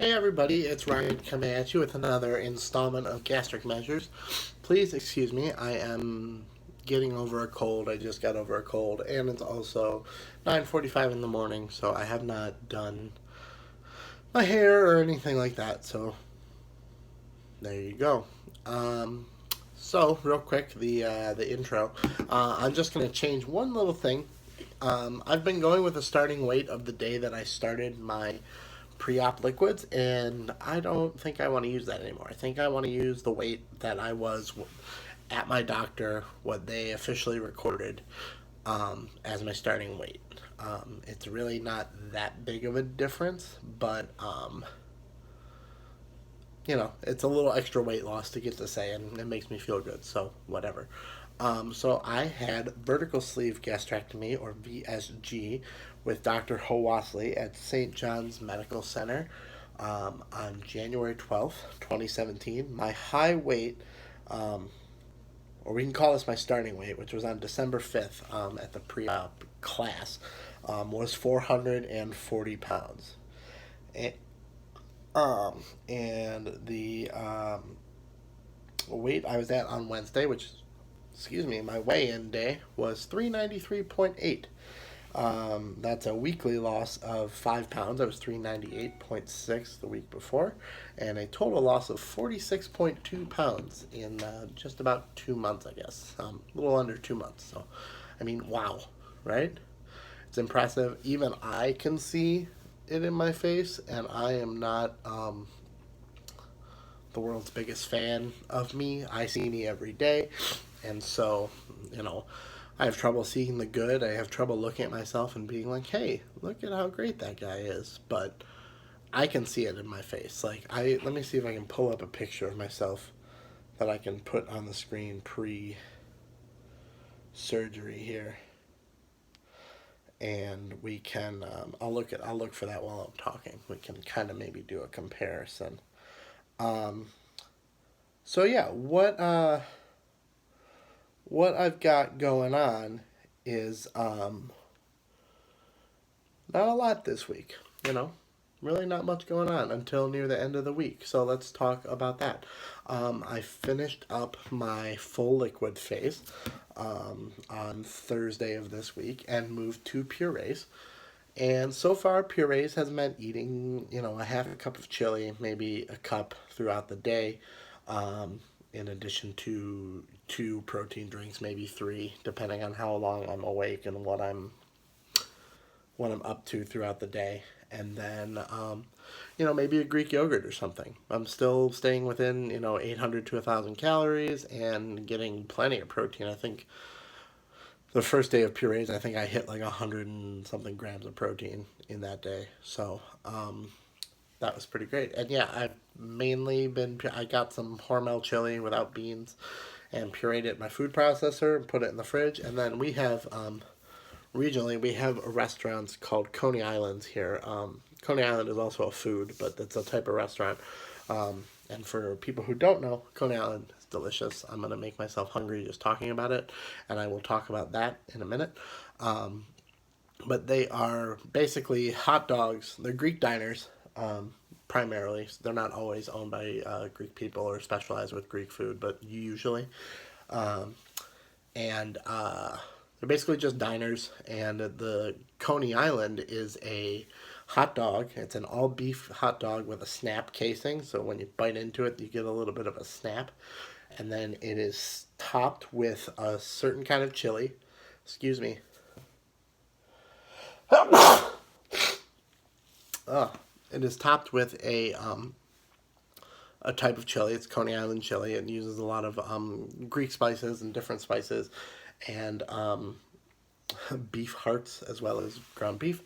Hey everybody, it's Ryan coming at you with another installment of gastric measures. Please excuse me, I am getting over a cold. I just got over a cold, and it's also 9:45 in the morning, so I have not done my hair or anything like that. So there you go. Um, real quick, the intro. I'm just gonna change one little thing. I've been going with the starting weight of the day that I started my pre-op liquids, and I don't think I want to use that anymore. I think I want to use the weight that I was at my doctor, what they officially recorded as my starting weight. It's really not that big of a difference, but it's a little extra weight loss to get to say, and it makes me feel good. So whatever. So I had vertical sleeve gastrectomy, or VSG, with Dr. Hawasley at St. John's Medical Center on January 12th, 2017. My high weight, or we can call this my starting weight, which was on December 5th at the pre-op class, was 440 pounds. And, and the weight I was at on Wednesday, which, excuse me, my weigh-in day was 393.8. That's a weekly loss of 5 pounds. I was 398.6 the week before, and a total loss of 46.2 pounds in just about 2 months, I guess. A little under 2 months. So, I mean, wow, right? It's impressive. Even I can see it in my face, and I am not the world's biggest fan of me. I see me every day, and so, you know, I have trouble seeing the good. I have trouble looking at myself and being like, hey, look at how great that guy is. But I can see it in my face. Let me see if I can pull up a picture of myself that I can put on the screen pre surgery here. And we can, I'll look for that while I'm talking. We can kind of maybe do a comparison. Um, so yeah, what I've got going on is not a lot this week, you know. Really not much going on until near the end of the week. So let's talk about that. I finished up my full liquid phase on Thursday of this week and moved to purees. And so far, purees has meant eating, a half a cup of chili, maybe a cup throughout the day, in addition to two protein drinks, maybe three, depending on how long I'm awake and what I'm up to throughout the day. And then, maybe a Greek yogurt or something. I'm still staying within, 800 to 1,000 calories and getting plenty of protein. I think the first day of purees, I think I hit like 100 and something grams of protein in that day. So, that was pretty great. And yeah, I got some Hormel chili without beans and pureed it in my food processor and put it in the fridge. And then regionally, we have restaurants called Coney Islands here. Coney Island is also a food, but it's a type of restaurant. And for people who don't know, Coney Island is delicious. I'm going to make myself hungry just talking about it, and I will talk about that in a minute. But they are basically hot dogs. They're Greek diners, primarily. They're not always owned by Greek people or specialized with Greek food, but usually. Um, and they're basically just diners, and the Coney Island is a hot dog. It's an all beef hot dog with a snap casing, so when you bite into it, you get a little bit of a snap. And then it is topped with a certain kind of chili. Excuse me. It is topped with a type of chili. It's Coney Island chili. It uses a lot of Greek spices and different spices, and beef hearts as well as ground beef.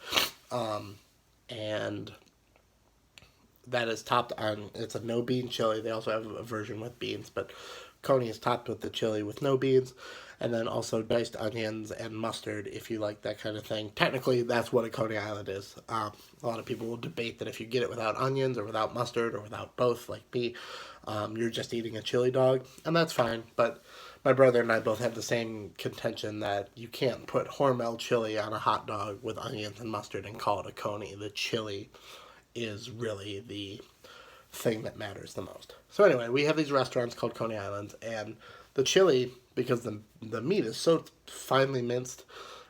And that is topped on. It's a no bean chili. They also have a version with beans, but Coney is topped with the chili with no beans, and then also diced onions and mustard if you like that kind of thing. Technically, that's what a Coney Island is. A lot of people will debate that if you get it without onions or without mustard or without both, like me, you're just eating a chili dog, and that's fine. But my brother and I both have the same contention that you can't put Hormel chili on a hot dog with onions and mustard and call it a Coney. The chili is really the thing that matters the most. So anyway, we have these restaurants called Coney Islands, and the chili, because the meat is so finely minced,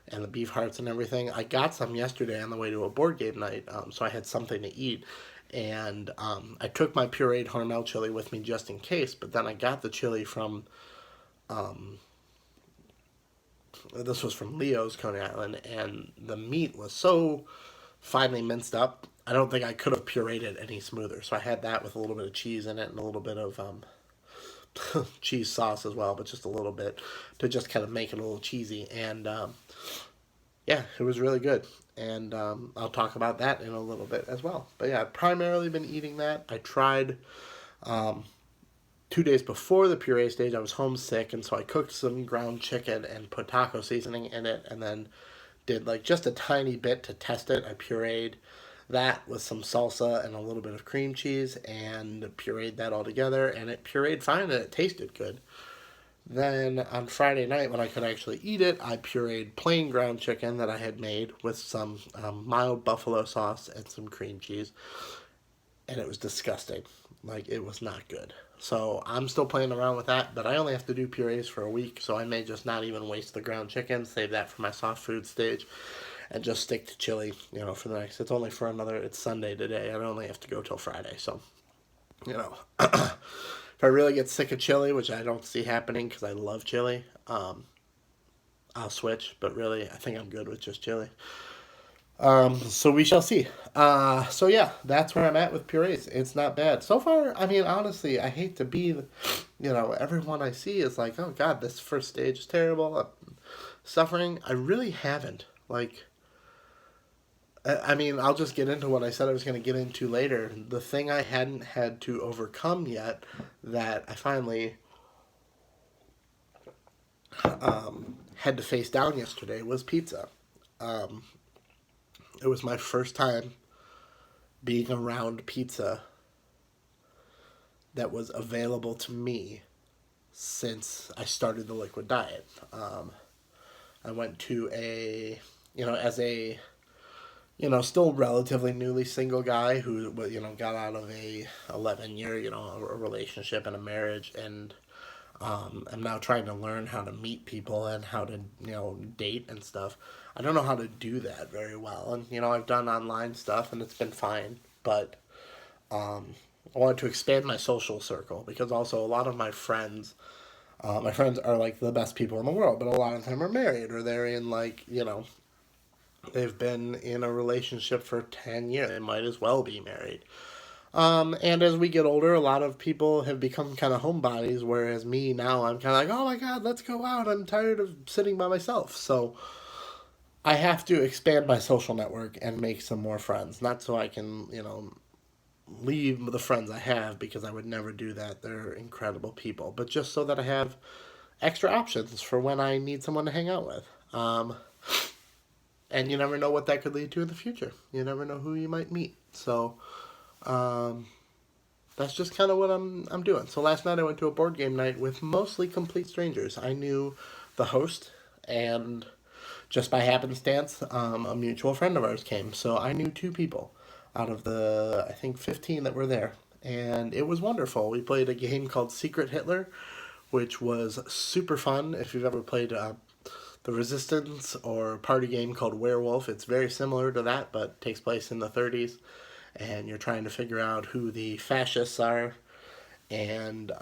and the beef hearts and everything. I got some yesterday on the way to a board game night, so I had something to eat. And I took my pureed Hormel chili with me just in case, but then I got the chili from, this was from Leo's Coney Island, and the meat was so finely minced up. I don't think I could have pureed it any smoother. So I had that with a little bit of cheese in it and a little bit of cheese sauce as well, but just a little bit to just kind of make it a little cheesy. And yeah, it was really good. And I'll talk about that in a little bit as well. But yeah, I've primarily been eating that. I tried 2 days before the puree stage, I was homesick, and so I cooked some ground chicken and put taco seasoning in it, and then did like just a tiny bit to test it. I pureed that with some salsa and a little bit of cream cheese and pureed that all together, and it pureed fine and it tasted good. Then on Friday night, when I could actually eat it, I pureed plain ground chicken that I had made with some mild buffalo sauce and some cream cheese, and it was disgusting. Like, it was not good. So I'm still playing around with that, but I only have to do purees for a week, so I may just not even waste the ground chicken, save that for my soft food stage, and just stick to chili, for the next. It's only for it's Sunday today. I only have to go till Friday, so, if I really get sick of chili, which I don't see happening because I love chili, I'll switch, but really, I think I'm good with just chili. So we shall see. So yeah, that's where I'm at with purees. It's not bad. So far, I mean, honestly, I hate to be, everyone I see is like, oh God, this first stage is terrible. I'm suffering. I really haven't. Like, I mean, I'll just get into what I said I was going to get into later. The thing I hadn't had to overcome yet that I finally had to face down yesterday was pizza. It was my first time being around pizza that was available to me since I started the liquid diet. I went to as a, still relatively newly single guy who, got out of a 11-year, a relationship and a marriage, and I'm now trying to learn how to meet people and how to, date and stuff. I don't know how to do that very well. And, I've done online stuff and it's been fine. But I wanted to expand my social circle because also a lot of my friends are like the best people in the world, but a lot of them are married or they're in like, they've been in a relationship for 10 years. They might as well be married. And as we get older, a lot of people have become kind of homebodies, whereas me now, I'm kind of like, oh my God, let's go out. I'm tired of sitting by myself. So I have to expand my social network and make some more friends. Not so I can, leave the friends I have because I would never do that. They're incredible people. But just so that I have extra options for when I need someone to hang out with. And you never know what that could lead to in the future. You never know who you might meet. So that's just kind of what I'm doing. So last night I went to a board game night with mostly complete strangers. I knew the host, and just by happenstance, a mutual friend of ours came. So I knew two people out of the, I think, 15 that were there. And it was wonderful. We played a game called Secret Hitler, which was super fun. If you've ever played the Resistance or party game called Werewolf, it's very similar to that, but takes place in the 30s. And you're trying to figure out who the fascists are, and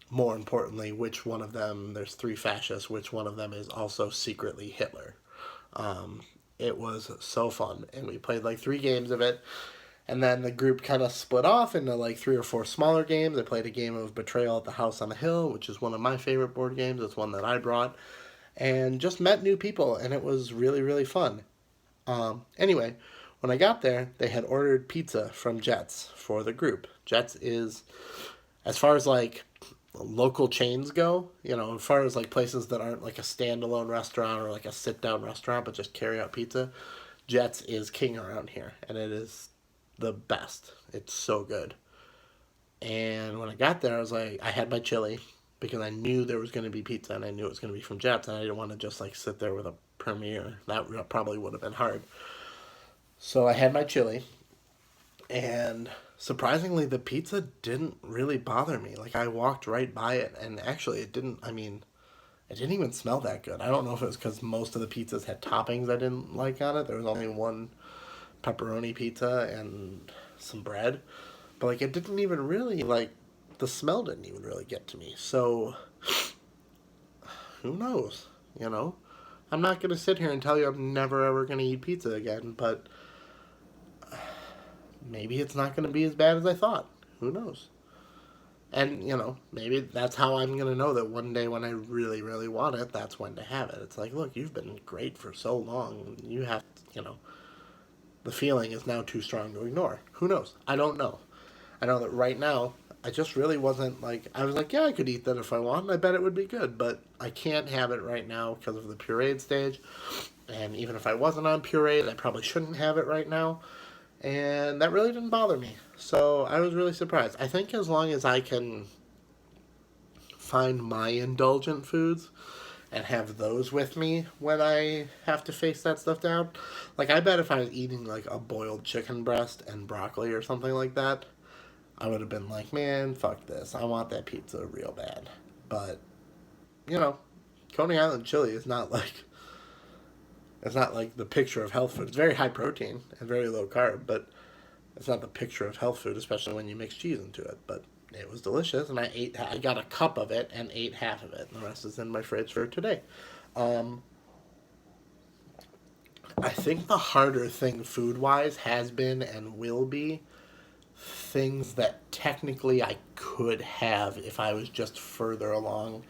more importantly, which one of them, there's three fascists, which one of them is also secretly Hitler. It was so fun, and we played like 3 games of it, and then the group kind of split off into like 3 or 4 smaller games. I played a game of Betrayal at the House on the Hill, which is one of my favorite board games. It's one that I brought, and just met new people, and it was really, really fun. Anyway, when I got there, they had ordered pizza from Jets for the group. Jets is, as far as like local chains go, as far as like places that aren't like a standalone restaurant or like a sit down restaurant, but just carry out pizza, Jets is king around here, and it is the best. It's so good. And when I got there, I was like, I had my chili because I knew there was going to be pizza and I knew it was going to be from Jets, and I didn't want to just like sit there with a Premier. That probably would have been hard. So I had my chili, And surprisingly, the pizza didn't really bother me. Like, I walked right by it, and actually, it didn't even smell that good. I don't know if it was because most of the pizzas had toppings I didn't like on it. There was only one pepperoni pizza and some bread. But, like, it didn't even really, like, the smell didn't even really get to me. So, who knows, you know? I'm not going to sit here and tell you I'm never ever going to eat pizza again, but maybe it's not going to be as bad as I thought. Who knows? And, maybe that's how I'm going to know that one day when I really, really want it, that's when to have it. It's like, look, you've been great for so long. You have, the feeling is now too strong to ignore. Who knows? I don't know. I know that right now, I just really wasn't like, I was like, yeah, I could eat that if I want. I bet it would be good, but I can't have it right now because of the pureed stage. And even if I wasn't on pureed, I probably shouldn't have it right now. And that really didn't bother me. So I was really surprised. I think as long as I can find my indulgent foods and have those with me when I have to face that stuff down. Like, I bet if I was eating, like, a boiled chicken breast and broccoli or something like that, I would have been like, man, fuck this. I want that pizza real bad. But, you know, Coney Island chili is not like, it's not like the picture of health food. It's very high protein and very low carb, but it's not the picture of health food, especially when you mix cheese into it. But it was delicious, and I got a cup of it and ate half of it, and the rest is in my fridge for today. Um, I think the harder thing food wise has been and will be things that technically I could have if I was just further along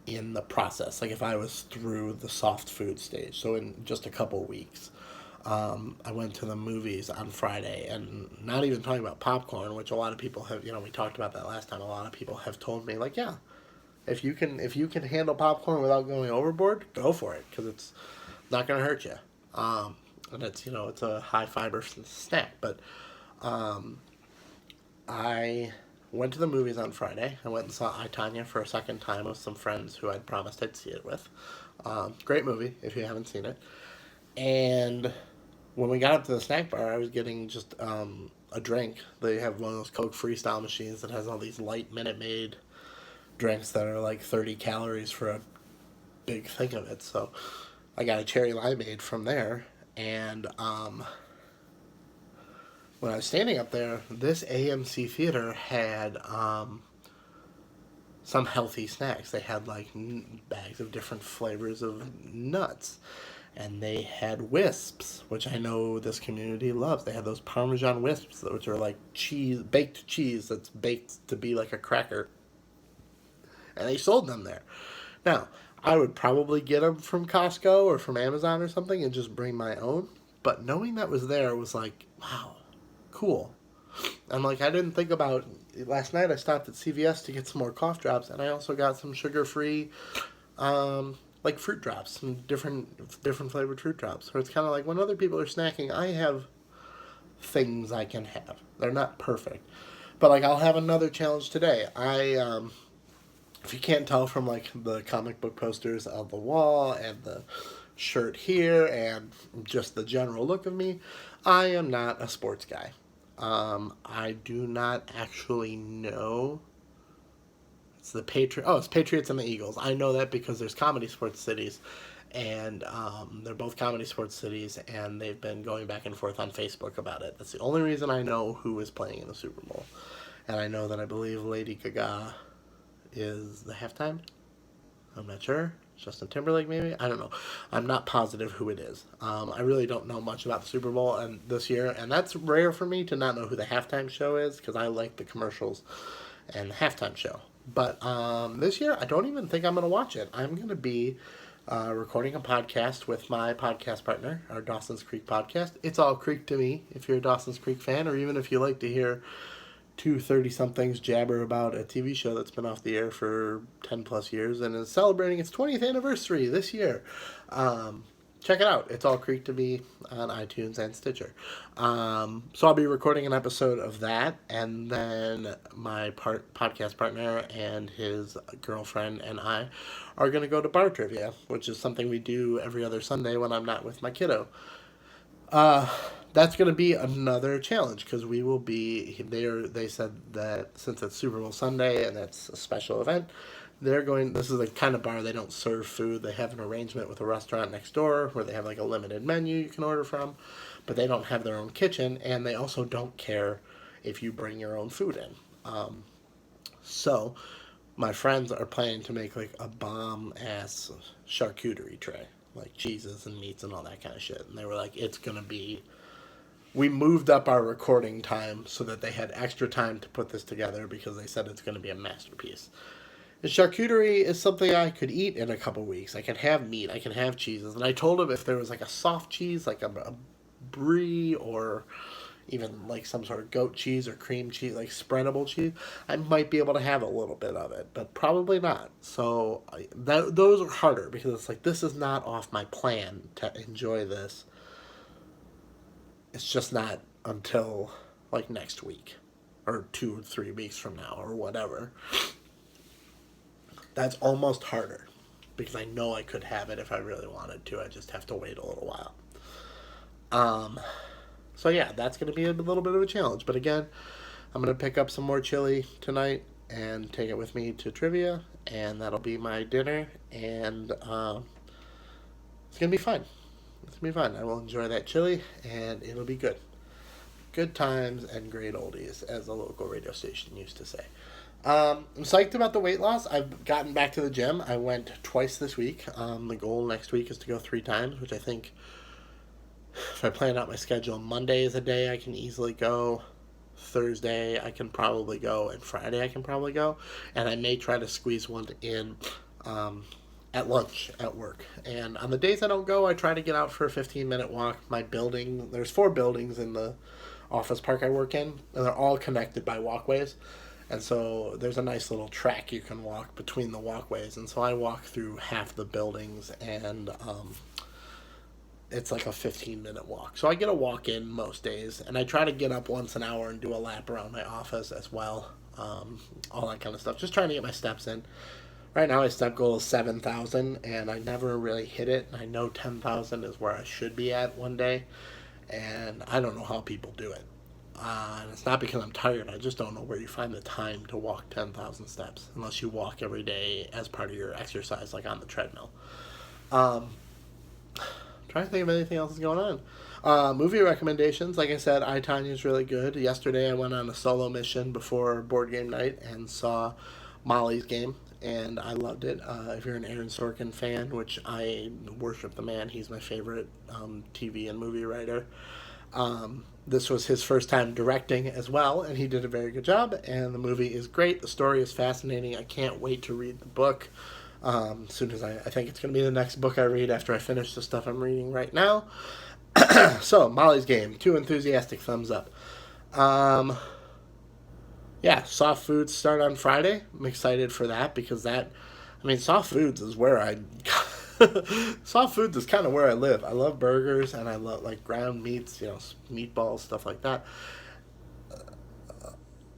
in the process. Like if I was through the soft food stage. So in just a couple weeks, I went to the movies on Friday, and not even talking about popcorn, which a lot of people have. We talked about that last time. A lot of people have told me like, yeah, if you can handle popcorn without going overboard, go for it because it's not gonna hurt you. And it's a high fiber snack. But I went to the movies on Friday. I went and saw I, Tonya for a second time with some friends who I'd promised I'd see it with. Great movie if you haven't seen it. And when we got up to the snack bar, I was getting just a drink. They have one of those Coke Freestyle machines that has all these light Minute Maid drinks that are like 30 calories for a big thing of it. So I got a cherry limeade from there. And when I was standing up there, this AMC theater had some healthy snacks. They had like bags of different flavors of nuts. And they had wisps, which I know this community loves. They had those Parmesan wisps, which are like cheese, baked cheese that's baked to be like a cracker. And they sold them there. Now, I would probably get them from Costco or from Amazon or something and just bring my own. But knowing that was there was like, wow, cool. And like, I didn't think about, last night I stopped at CVS to get some more cough drops, and I also got some sugar-free, like fruit drops, some different flavored fruit drops. Where it's kind of like when other people are snacking, I have things I can have. They're not perfect, but like I'll have another challenge today. If you can't tell from like the comic book posters on the wall and the shirt here and just the general look of me, I am not a sports guy. I do not actually know. It's the it's Patriots and the Eagles. I know that because there's Comedy Sports Cities, and they're both Comedy Sports Cities, and they've been going back and forth on Facebook about it. That's the only reason I know who is playing in the Super Bowl, and I know that I believe Lady Gaga is the halftime. I'm not sure. Justin Timberlake, maybe? I don't know. I'm not positive who it is. I really don't know much about the Super Bowl and this year, and that's rare for me to not know who the halftime show is because I like the commercials and the halftime show. But this year, I don't even think I'm going to watch it. I'm going to be recording a podcast with my podcast partner, our Dawson's Creek podcast. It's all Creek to me, if you're a Dawson's Creek fan, or even if you like to hear two 30-somethings jabber about a TV show that's been off the air for 10 plus years and is celebrating its 20th anniversary this year. Check it out. It's all Creek to me on iTunes and Stitcher. So I'll be recording an episode of that, and then my podcast partner and his girlfriend and I are going to go to bar trivia, which is something we do every other Sunday when I'm not with my kiddo. Uh, that's going to be another challenge because we will be there. They said that since it's Super Bowl Sunday and it's a special event, they're going. This is the kind of bar they don't serve food. They have an arrangement with a restaurant next door where they have like a limited menu you can order from, but they don't have their own kitchen, and they also don't care if you bring your own food in. So, my friends are planning to make like a bomb ass charcuterie tray, like cheeses and meats and all that kind of shit. And they were like, it's gonna be. We moved up our recording time so that they had extra time to put this together because they said it's gonna be a masterpiece. And charcuterie is something I could eat in a couple weeks. I can have meat, I can have cheeses, and I told them if there was like a soft cheese, like a brie or even like some sort of goat cheese or cream cheese, like spreadable cheese, I might be able to have a little bit of it, but probably not. So those are harder because it's like this is not off my plan to enjoy this. It's just not until like next week or 2 or 3 weeks from now or whatever. That's almost harder because I know I could have it if I really wanted to. I just have to wait a little while. Um, so yeah, that's going to be a little bit of a challenge. But again, I'm going to pick up some more chili tonight and take it with me to trivia, and that'll be my dinner. And it's going to be fun. It's going to be fun. I will enjoy that chili, and it'll be good. Good times and great oldies, as a local radio station used to say. I'm psyched about the weight loss. I've gotten back to the gym. I went twice this week. The goal next week is to go 3 times, which I think if I plan out my schedule, Monday is a day I can easily go. Thursday I can probably go, and Friday I can probably go. And I may try to squeeze one in at lunch at work. And on the days I don't go, I try to get out for a 15-minute walk. My building, there's 4 buildings in the office park I work in, and they're all connected by walkways. And so there's a nice little track you can walk between the walkways. And so I walk through half the buildings, and it's like a 15-minute walk. So I get a walk in most days, and I try to get up once an hour and do a lap around my office as well. All that kind of stuff. Just trying to get my steps in. Right now, my step goal is 7,000, and I never really hit it. I know 10,000 is where I should be at one day, and I don't know how people do it. And it's not because I'm tired. I just don't know where you find the time to walk 10,000 steps unless you walk every day as part of your exercise, like on the treadmill. Um, Trying to think of anything else that's going on. Movie recommendations. Like I said, I, Tanya is really good. Yesterday I went on a solo mission before board game night and saw Molly's Game, and I loved it. If you're an Aaron Sorkin fan, which I worship the man, he's my favorite TV and movie writer. This was his first time directing as well, and he did a very good job. And the movie is great. The story is fascinating. I can't wait to read the book. As soon as I think it's going to be the next book I read after I finish the stuff I'm reading right now. So, Molly's Game, 2 enthusiastic thumbs up. Um, yeah, soft foods start on Friday. I'm excited for that because soft foods is where soft foods is kind of where I live. I love burgers and I love like ground meats, meatballs, stuff like that.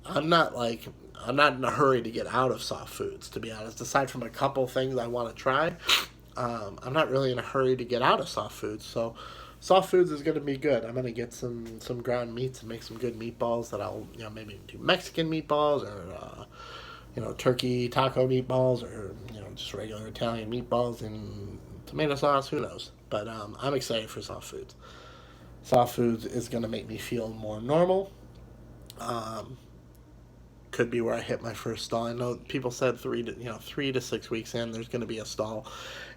I'm not like I'm not in a hurry to get out of soft foods, to be honest. Aside from a couple things I want to try, I'm not really in a hurry to get out of soft foods. So, soft foods is going to be good. I'm going to get some ground meats and make some good meatballs that I'll maybe do Mexican meatballs or turkey taco meatballs or just regular Italian meatballs and tomato sauce. Who knows? But I'm excited for soft foods. Soft foods is going to make me feel more normal. Um, could be where I hit my first stall. I know people said 3 to 6 weeks in, there's going to be a stall,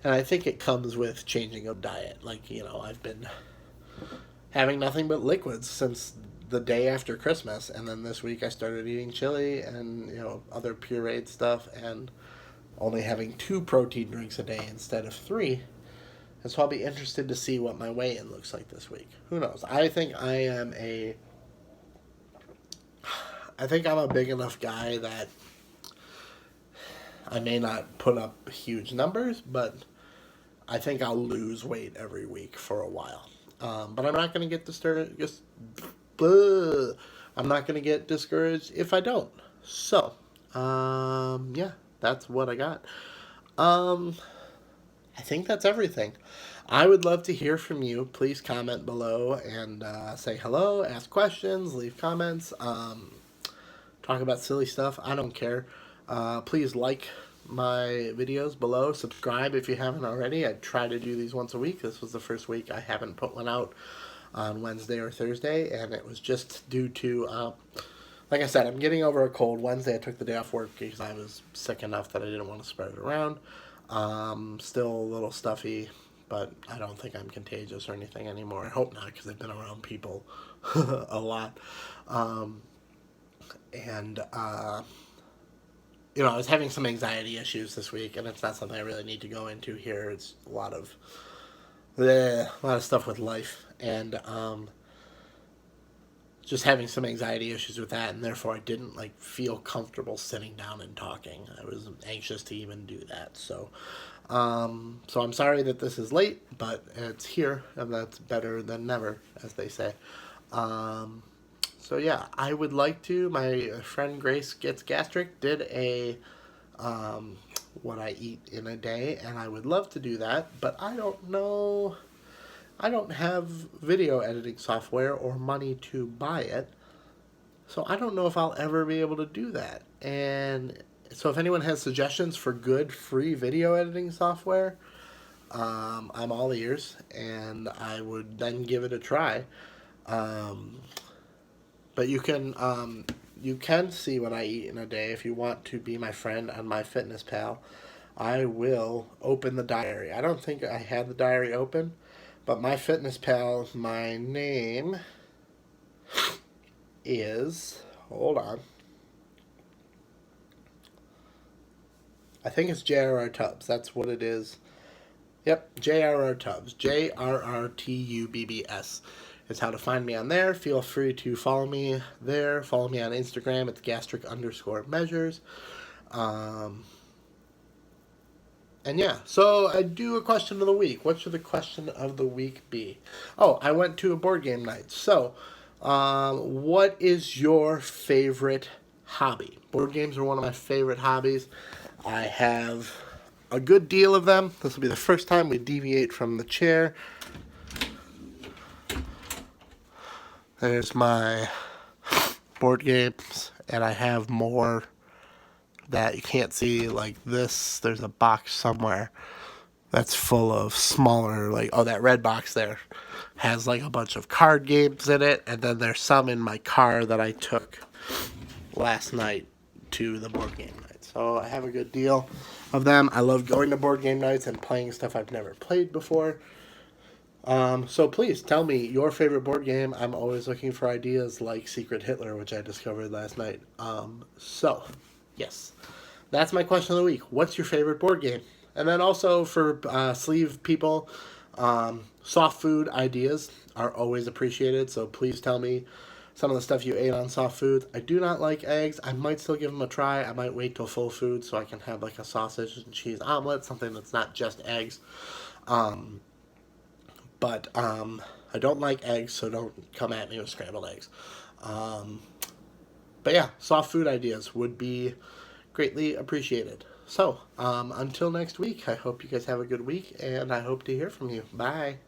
and I think it comes with changing of diet. Like I've been having nothing but liquids since the day after Christmas, and then this week I started eating chili and other pureed stuff, and only having 2 protein drinks a day instead of 3. And so I'll be interested to see what my weigh-in looks like this week. Who knows? I think I'm a big enough guy that I may not put up huge numbers, but I think I'll lose weight every week for a while. But I'm not going to get discouraged. I'm not going to get discouraged if I don't. So, yeah, that's what I got. I think that's everything. I would love to hear from you. Please comment below and say hello, ask questions, leave comments, talk about silly stuff. I don't care. Please like my videos below. Subscribe if you haven't already. I try to do these once a week. This was the first week I haven't put one out on Wednesday or Thursday, and it was just due to, like I said, I'm getting over a cold. Wednesday I took the day off work because I was sick enough that I didn't want to spread it around. Still a little stuffy, but I don't think I'm contagious or anything anymore. I hope not, because I've been around people a lot. And I was having some anxiety issues this week, and it's not something I really need to go into here. It's a lot of stuff with life, and just having some anxiety issues with that, and therefore I didn't feel comfortable sitting down and talking. I was anxious to even do that. So I'm sorry that this is late, but it's here, and that's better than never, as they say. So yeah, I would like to. My friend Grace Gets Gastric did a what I eat in a day, and I would love to do that, but I don't know. I don't have video editing software or money to buy it, so I don't know if I'll ever be able to do that. And so if anyone has suggestions for good free video editing software, I'm all ears, and I would then give it a try. But you can see what I eat in a day if you want to be my friend on MyFitnessPal. I will open the diary. I don't think I had the diary open, but MyFitnessPal, my name is, hold on, I think it's JRR Tubbs. That's what it is. Yep, JRR Tubbs. JRRTUBBS is how to find me on there. Feel free to follow me there. Follow me on Instagram. It's gastric_measures. And yeah, so I do a question of the week. What should the question of the week be? Oh, I went to a board game night. So, what is your favorite hobby? Board games are one of my favorite hobbies. I have a good deal of them. This will be the first time we deviate from the chair. There's my board games, and I have more that you can't see, like this. There's a box somewhere that's full of smaller, that red box there has a bunch of card games in it, and then there's some in my car that I took last night to the board game night. So I have a good deal of them. I love going to board game nights and playing stuff I've never played before. So please tell me your favorite board game. I'm always looking for ideas like Secret Hitler, which I discovered last night. Yes, that's my question of the week. What's your favorite board game? And then also for sleeve people, soft food ideas are always appreciated. So please tell me some of the stuff you ate on soft foods. I do not like eggs. I might still give them a try. I might wait till full food so I can have a sausage and cheese omelet, something that's not just eggs. But I don't like eggs, so don't come at me with scrambled eggs. But yeah, soft food ideas would be greatly appreciated. So, until next week, I hope you guys have a good week, and I hope to hear from you. Bye.